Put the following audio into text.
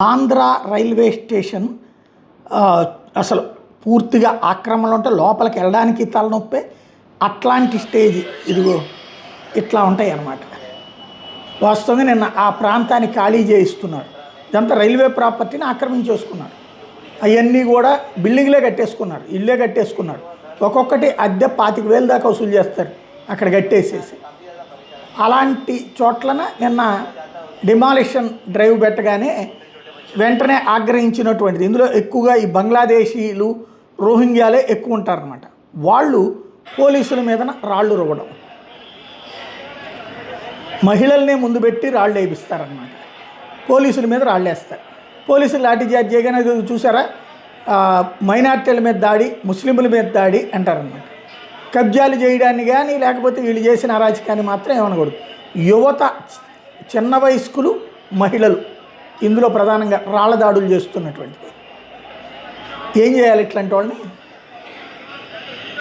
Andhra railway station అసలు పూర్తిగా ఆక్రమణలో ఉంటే లోపలికి వెళ్ళడానికి తలనొప్పే. అట్లాంటి స్టేజ్ ఇదిగో ఇట్లా ఉంటాయి అన్నమాట. వాస్తవంగా నిన్న ఆ ప్రాంతాన్ని ఖాళీ చేయిస్తున్నారు. ఇదంతా రైల్వే ప్రాపర్టీని ఆక్రమించేసుకున్నారు. అవన్నీ కూడా బిల్డింగ్లే కట్టేసుకున్నారు, ఇల్లే కట్టేసుకున్నారు. ఒక్కొక్కటి అద్దె 25,000 దాకా వసూలు చేస్తారు అక్కడ కట్టేసేసి. అలాంటి చోట్లన నిన్న డిమాలిషన్ డ్రైవ్ పెట్టగానే వెంటనే ఆగ్రహించినటువంటిది. ఇందులో ఎక్కువగా ఈ బంగ్లాదేశీలు, రోహింగ్యాలే ఎక్కువ ఉంటారన్నమాట. వాళ్ళు పోలీసుల మీదన రాళ్ళు రువ్వడం, మహిళల్నే ముందు పెట్టి రాళ్ళు వేయిస్తారనమాట. పోలీసుల మీద రాళ్ళు వేస్తారు. పోలీసులు లాఠీచార్జ్ చేయగానే చూసారా, మైనార్టీల మీద దాడి, ముస్లింల మీద దాడి అంటారనమాట. కబ్జాలు చేయడాన్ని కానీ లేకపోతే వీళ్ళు చేసిన అరాచకాన్ని మాత్రం ఏమనకూడదు. యువత, చిన్న వయస్కులు, మహిళలు ఇందులో ప్రధానంగా రాళ్ల దాడులు చేస్తున్నటువంటిది. ఏం చేయాలి ఇట్లాంటి వాళ్ళని?